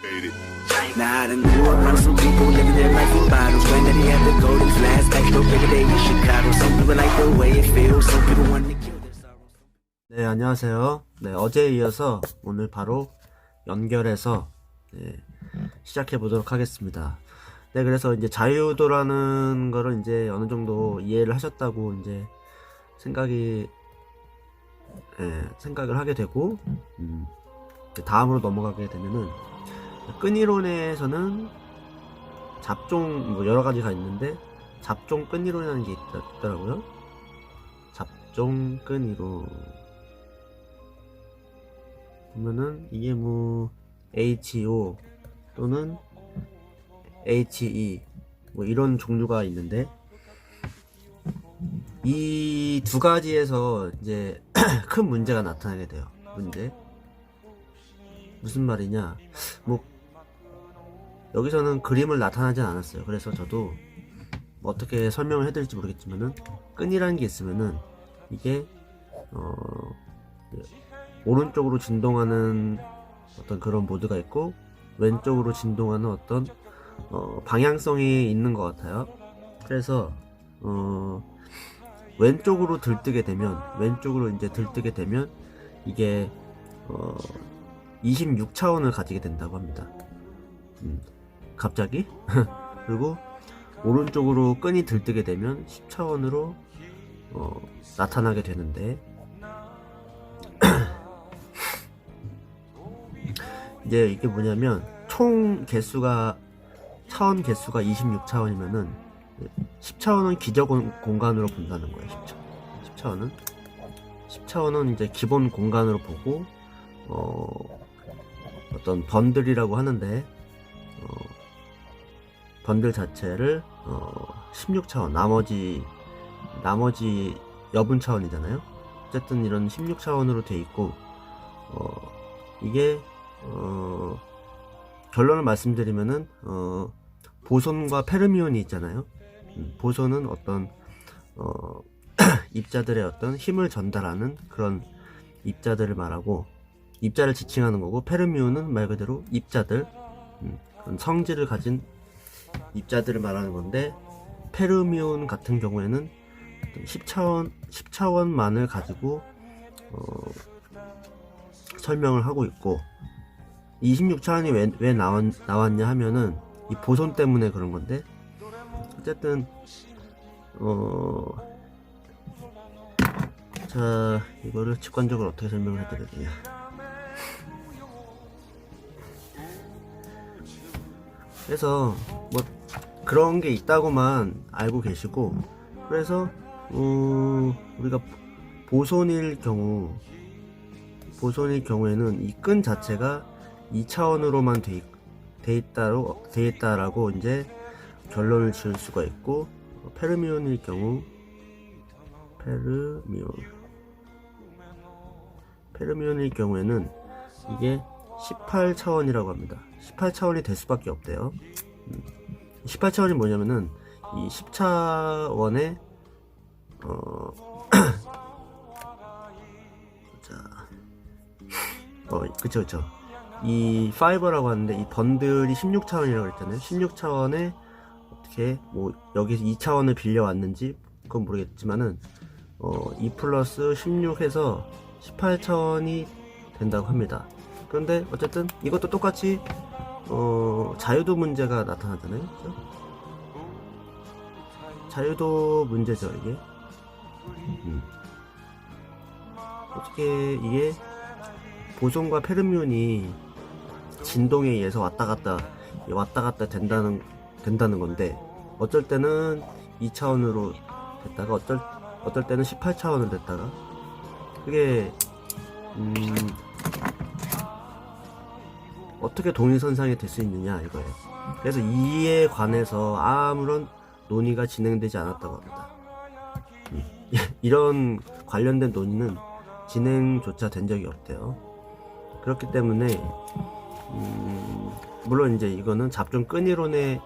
Now I done grew up on some people living their life in bottles. Granddaddy had the golden flask, back door every day in Chicago. Some people like the way it feels, some people want to kill their sorrows. 네, 안녕하세요. 네, 어제에 이어서 오늘 바로 연결해서 시작해 보도록 하겠습니다. 네, 그래서 이제 자유도라는 거를 이제 어느 정도 이해를 하셨다고 이제 생각을 하게 되고, 다음으로 넘어가게 되면은, 끈이론에서는 잡종, 뭐 여러 가지가 있는데, 잡종 끈이론이라는 게 있더라고요. 잡종 끈이론. 보면은, 이게 뭐, HO 또는 HE, 뭐 이런 종류가 있는데, 이 두 가지에서 이제 큰 문제가 나타나게 돼요. 문제. 무슨 말이냐. 뭐, 여기서는 그림을 나타나진 않았어요. 그래서 저도 뭐 어떻게 설명을 해드릴지 모르겠지만은, 끈이라는 게 있으면은, 이게, 오른쪽으로 진동하는 어떤 그런 모드가 있고, 왼쪽으로 진동하는 어떤, 방향성이 있는 것 같아요. 그래서, 왼쪽으로 들뜨게 되면, 이게, 26차원을 가지게 된다고 합니다. 갑자기? 그리고, 오른쪽으로 끈이 들뜨게 되면 10차원으로, 나타나게 되는데, 이제 이게 뭐냐면, 총 개수가, 차원 개수가 26차원이면은, 10차원은 기저 공간으로 본다는 거예요. 10차원은 이제 기본 공간으로 보고, 어떤 번들이라고 하는데, 번들 자체를, 16차원, 나머지 여분 차원이잖아요. 어쨌든 이런 16차원으로 돼 있고, 이게, 결론을 말씀드리면은, 보손과 페르미온이 있잖아요. 보손은 어떤, 입자들의 어떤 힘을 전달하는 그런 입자들을 말하고, 입자를 지칭하는 거고, 페르미온은 말 그대로 입자들, 성질을 가진 입자들을 말하는 건데, 페르미온 같은 경우에는 10차원만을 가지고, 설명을 하고 있고, 26차원이 왜 나왔냐 하면은, 이 보손 때문에 그런 건데, 어쨌든, 자, 이거를 직관적으로 어떻게 설명을 해드려야 되냐. 그래서, 뭐, 그런 게 있다고만 알고 계시고, 그래서, 우리가 보손일 경우에는 이 끈 자체가 2차원으로만 돼 있다라고 이제 결론을 지을 수가 있고, 페르미온일 경우에는 이게 18차원이라고 합니다. 18차원이 될 수밖에 없대요. 18차원이 뭐냐면은 이 10차원의 그쵸. 이 파이버라고 하는데, 이 번들이 16차원이라고 그랬잖아요. 16차원에 어떻게 뭐 여기서 2차원을 빌려왔는지 그건 모르겠지만은, 2 플러스 16 해서 18차원이 된다고 합니다. 그런데 어쨌든 이것도 똑같이 자유도 문제가 나타나잖아요. 그렇죠? 자유도 문제죠, 이게. 어떻게 이게 보손과 페르미온이 진동에 의해서 왔다 갔다 된다는 건데, 어쩔 때는 2차원으로 됐다가 어떨 때는 18차원으로 됐다가, 그게 어떻게 동일선상이 될 수 있느냐 이거예요. 그래서 이에 관해서 아무런 논의가 진행되지 않았다고 합니다. 이런 관련된 논의는 진행조차 된 적이 없대요. 그렇기 때문에 물론 이제 이거는 잡종 끈이론에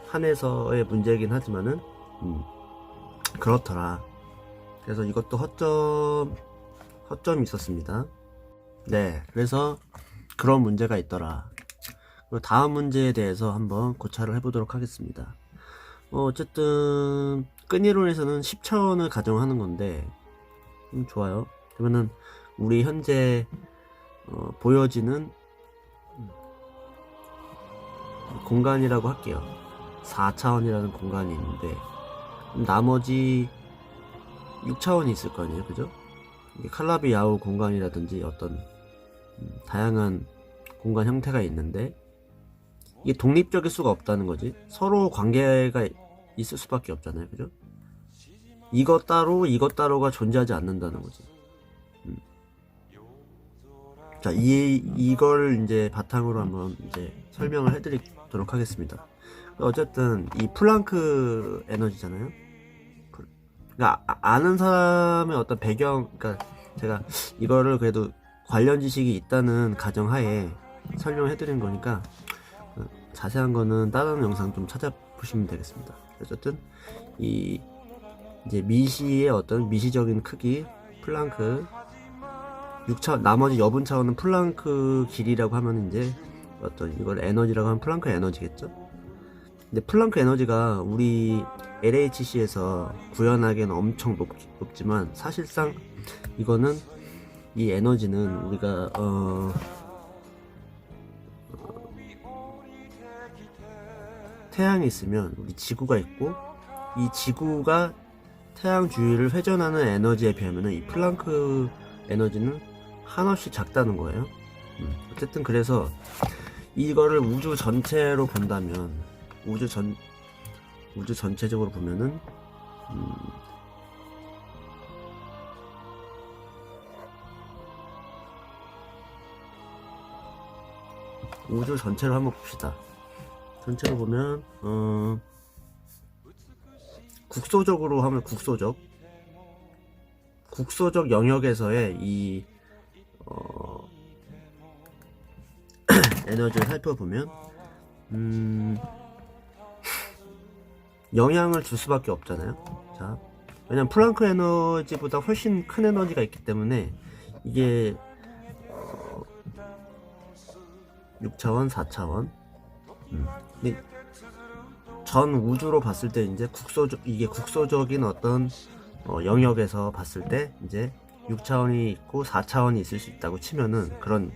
한해서의 문제이긴 하지만은 그렇더라. 그래서 이것도 허점이 있었습니다. 네, 그래서 그런 문제가 있더라. 그리고 다음 문제에 대해서 한번 고찰을 해보도록 하겠습니다. 어쨌든 끈이론에서는 10차원을 가정하는 건데 좋아요. 그러면은 우리 현재 보여지는 공간이라고 할게요. 4차원이라는 공간이 있는데 나머지 6차원이 있을 거 아니에요, 그죠? 칼라비 야후 공간이라든지 어떤 다양한 공간 형태가 있는데 이게 독립적일 수가 없다는 거지. 서로 관계가 있을 수밖에 없잖아요, 그죠? 이것 따로가 존재하지 않는다는 거지. 자, 이걸 이제 바탕으로 한번 이제 설명을 해드리도록 하겠습니다. 어쨌든 이 플랑크 에너지잖아요. 그러니까 아는 사람의 어떤 배경, 그러니까 제가 이거를 그래도 관련 지식이 있다는 가정하에 설명을 해드린 거니까 자세한 거는 다른 영상 좀 찾아보시면 되겠습니다. 어쨌든 이제 미시의 어떤 미시적인 크기 플랑크 6차 나머지 여분 차원은 플랑크 길이라고 하면 이제 어떤 이걸 에너지라고 하면 플랑크 에너지겠죠. 근데 플랑크 에너지가 우리 LHC에서 구현하기에는 엄청 높지만 사실상 이거는 이 에너지는 우리가 태양이 있으면 우리 지구가 있고 이 지구가 태양 주위를 회전하는 에너지에 비하면 이 플랑크 에너지는 한없이 작다는 거예요. 어쨌든 그래서 이거를 우주 전체로 본다면 우주 전체적으로 보면은 우주 전체로 한번 봅시다. 전체로 보면 국소적으로 하면 국소적 영역에서의 이 에너지를 살펴보면 영향을 줄 수밖에 없잖아요. 자, 왜냐면 플랑크 에너지보다 훨씬 큰 에너지가 있기 때문에 이게 6차원, 4차원 근데 전 우주로 봤을 때 이제 이게 국소적인 어떤 영역에서 봤을 때 이제 6차원이 있고 4차원이 있을 수 있다고 치면은 그런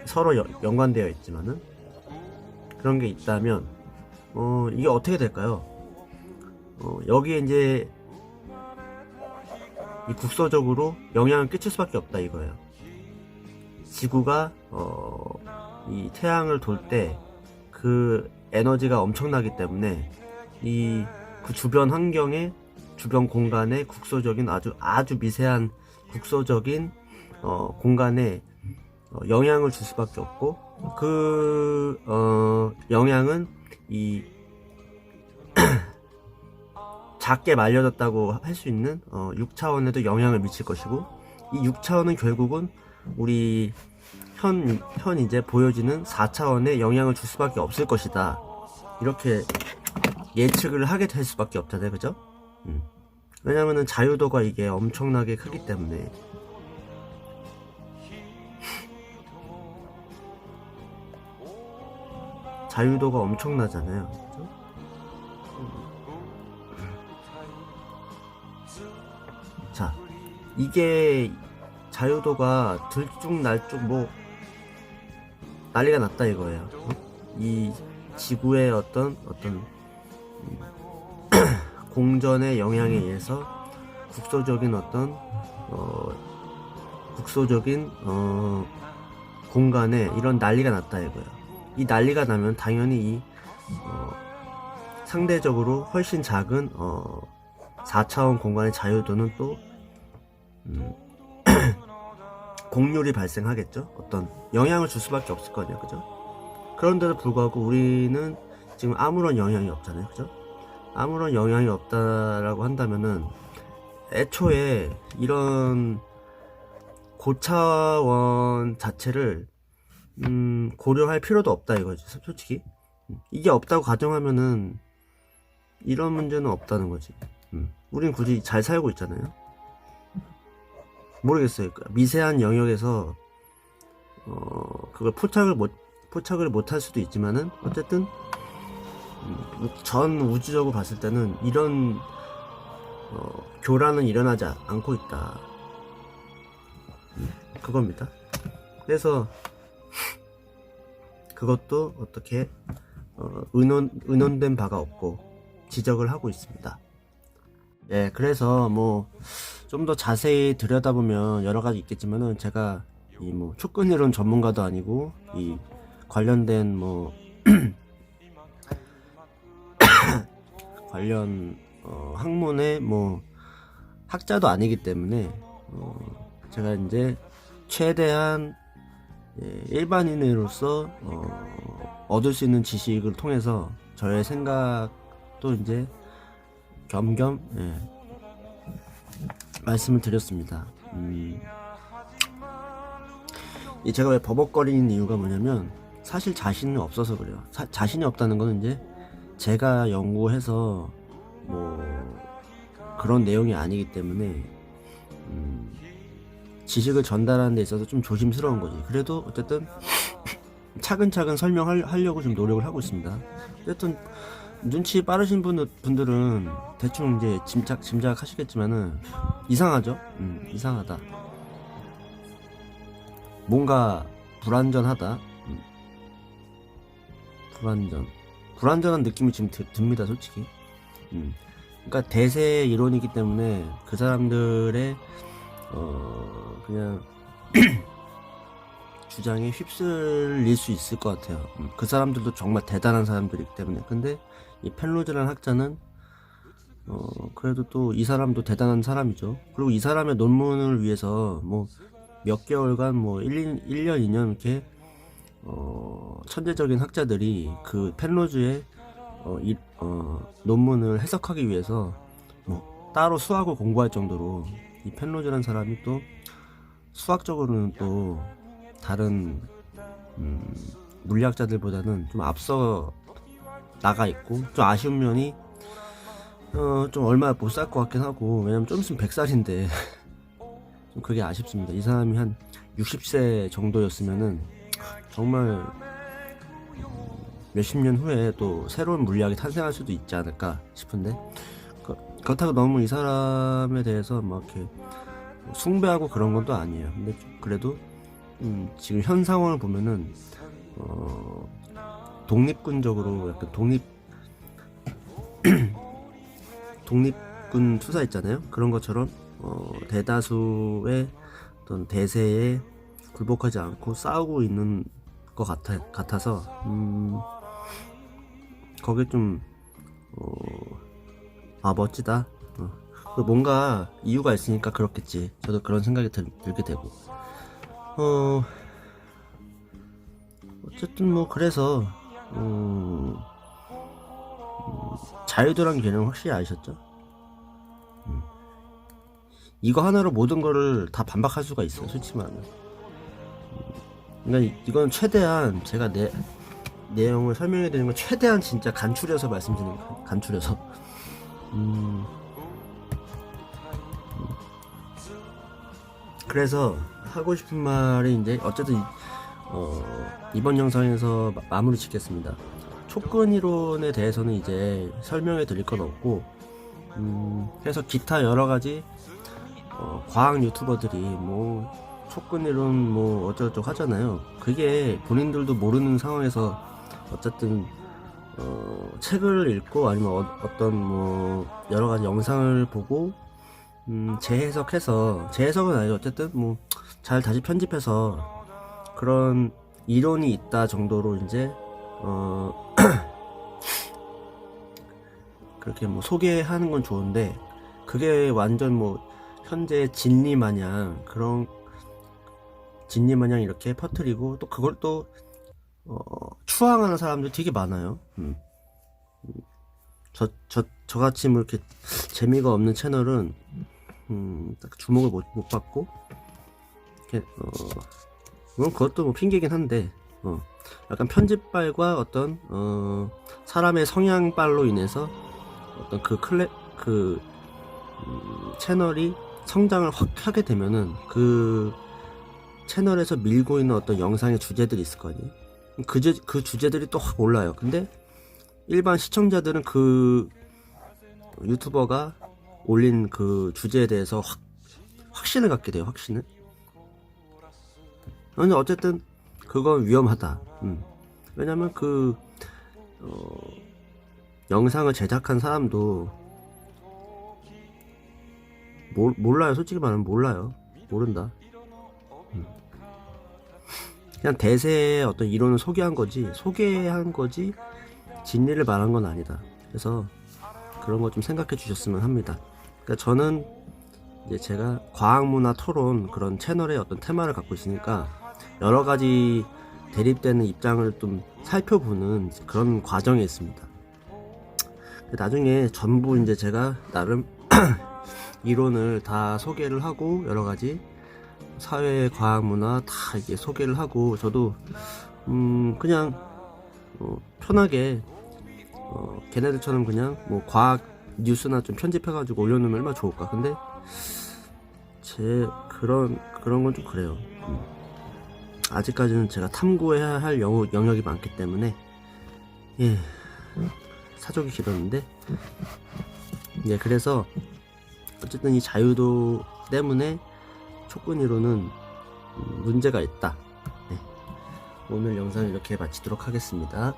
서로 연관되어 있지만은 그런 게 있다면 이게 어떻게 될까요? 여기에 이제 이 국소적으로 영향을 끼칠 수밖에 없다 이거예요. 지구가 이 태양을 돌 때 그 에너지가 엄청나기 때문에 그 주변 환경에 주변 공간에 국소적인 아주 미세한 국소적인 공간에 영향을 줄 수밖에 없고 그 영향은 이 작게 말려졌다고 할 수 있는 6차원에도 영향을 미칠 것이고 이 6차원은 결국은 우리 현 이제 보여지는 4차원에 영향을 줄 수밖에 없을 것이다. 이렇게 예측을 하게 될 수밖에 없잖아요, 그죠? 왜냐면은 자유도가 이게 엄청나게 크기 때문에 자유도가 엄청나잖아요, 그죠? 자, 이게 자유도가 들쭉날쭉 뭐 난리가 났다 이거예요. 이 지구의 어떤 공전의 영향에 의해서 국소적인 어떤 국소적인 공간에 이런 난리가 났다 이거예요. 이 난리가 나면 당연히 상대적으로 훨씬 작은 4차원 공간의 자유도는 또 공률이 발생하겠죠. 어떤 영향을 줄 수밖에 없을 거 아니에요, 그죠? 그런데도 불구하고 우리는 지금 아무런 영향이 없잖아요, 그죠? 아무런 영향이 없다라고 한다면은 애초에 이런 고차원 자체를 고려할 필요도 없다 이거지, 솔직히. 이게 없다고 가정하면은 이런 문제는 없다는 거지. 우린 굳이 잘 살고 있잖아요. 모르겠어요. 미세한 영역에서 그걸 포착을 못할 수도 있지만은 어쨌든 전 우주적으로 봤을 때는 이런 교란은 일어나지 않고 있다. 그겁니다. 그래서 그것도 어떻게 의논된 바가 없고 지적을 하고 있습니다. 예, 그래서 뭐 좀 더 자세히 들여다보면 여러 가지 있겠지만은 제가 이 뭐 축구이론 전문가도 아니고 이 관련된 뭐 관련 학문의 뭐 학자도 아니기 때문에 제가 이제 최대한 일반인으로서 얻을 수 있는 지식을 통해서 저의 생각도 이제 겸겸 말씀을 드렸습니다. 제가 왜 버벅거리는 이유가 뭐냐면 사실 자신이 없어서 그래요. 자신이 없다는 거는 이제 제가 연구해서 뭐 그런 내용이 아니기 때문에 지식을 전달하는 데 있어서 좀 조심스러운 거지. 그래도 어쨌든 차근차근 설명하려고 좀 노력을 하고 있습니다. 어쨌든 눈치 빠르신 분들은 대충 이제 짐작하시겠지만은 이상하죠? 이상하다. 뭔가 불완전하다. 불완전한 느낌이 지금 듭니다, 솔직히. 그러니까 대세 이론이기 때문에 그 사람들의 그냥 주장에 휩쓸릴 수 있을 것 같아요. 그 사람들도 정말 대단한 사람들이기 때문에. 근데 이 펜로즈라는 학자는 그래도 또 이 사람도 대단한 사람이죠. 그리고 이 사람의 논문을 위해서 뭐 몇 개월간 뭐 1년, 2년 이렇게 천재적인 학자들이 그 펜로즈의 논문을 해석하기 위해서 뭐 따로 수학을 공부할 정도로 이 펜로즈라는 사람이 또 수학적으로는 또 다른 물리학자들보다는 좀 앞서 나가 있고 좀 아쉬운 면이 좀 얼마 못 살 것 같긴 하고, 왜냐면 좀 있으면 100살인데 좀 그게 아쉽습니다. 이 사람이 한 60세 정도였으면은 정말 몇십 년 후에 또 새로운 물리학이 탄생할 수도 있지 않을까 싶은데, 그렇다고 너무 이 사람에 대해서 막 이렇게 숭배하고 그런 건 또 아니에요. 근데 그래도 지금 현 상황을 보면은 독립군적으로 약간 독립군 투사 있잖아요. 그런 것처럼 대다수의 어떤 대세에 굴복하지 않고 싸우고 있는 것 같아서 거기에 좀 멋지다. 뭔가 이유가 있으니까 그렇겠지. 저도 그런 생각이 들게 되고. 어쨌든 뭐 그래서 자유도란 개념 확실히 아셨죠? 이거 하나로 모든 거를 다 반박할 수가 있어요, 솔직히 말하면. 그러니까 이건 최대한 제가 내용을 설명해 드리는 건 최대한 진짜 간추려서 말씀드리는 거예요. 간추려서. 그래서 하고 싶은 말이 이제 어쨌든 이번 영상에서 마무리 짓겠습니다. 촉근 이론에 대해서는 이제 설명해 드릴 건 없고, 그래서 기타 여러 가지 과학 유튜버들이 뭐 촉근 이론 뭐 어쩌고저쩌고 하잖아요. 그게 본인들도 모르는 상황에서 어쨌든 책을 읽고 아니면 어떤 뭐 여러 가지 영상을 보고 재해석은 아니죠. 어쨌든 뭐 잘 다시 편집해서 그런 이론이 있다 정도로 이제 그렇게 뭐 소개하는 건 좋은데, 그게 완전 뭐 현재 진리 마냥 이렇게 퍼뜨리고 또 그걸 또 추앙하는 사람들 되게 많아요. 저같이 뭐 이렇게 재미가 없는 채널은 딱 주목을 못 받고, 이렇게 물론 그것도 뭐 핑계긴 한데 약간 편집발과 어떤 사람의 성향발로 인해서 어떤 그 채널이 성장을 확 하게 되면은 그 채널에서 밀고 있는 어떤 영상의 주제들이 있을 거 아니에요. 그 주제들이 또 확 올라요. 근데 일반 시청자들은 그 유튜버가 올린 그 주제에 대해서 확신을 갖게 돼요. 확신을. 근데 어쨌든 그건 위험하다. 왜냐면 그 영상을 제작한 사람도 몰라요. 솔직히 말하면 몰라요. 모른다. 그냥 대세의 어떤 이론을 소개한 거지 진리를 말한 건 아니다. 그래서 그런 거 좀 생각해 주셨으면 합니다. 그러니까 저는 이제 제가 과학문화 토론 그런 채널의 어떤 테마를 갖고 있으니까 여러 가지 대립되는 입장을 좀 살펴보는 그런 과정에 있습니다. 나중에 전부 이제 제가 나름 이론을 다 소개를 하고 여러 가지 사회, 과학, 문화 다 이게 소개를 하고 저도 그냥 편하게 걔네들처럼 그냥 뭐 과학 뉴스나 좀 편집해가지고 올려놓으면 얼마나 좋을까. 근데 제 그런 건 좀 그래요. 아직까지는 제가 탐구해야 할 영역이 많기 때문에 예, 사족이 길었는데 예, 그래서 어쨌든 이 자유도 때문에 촉근이론은 문제가 있다. 네. 오늘 영상 이렇게 마치도록 하겠습니다.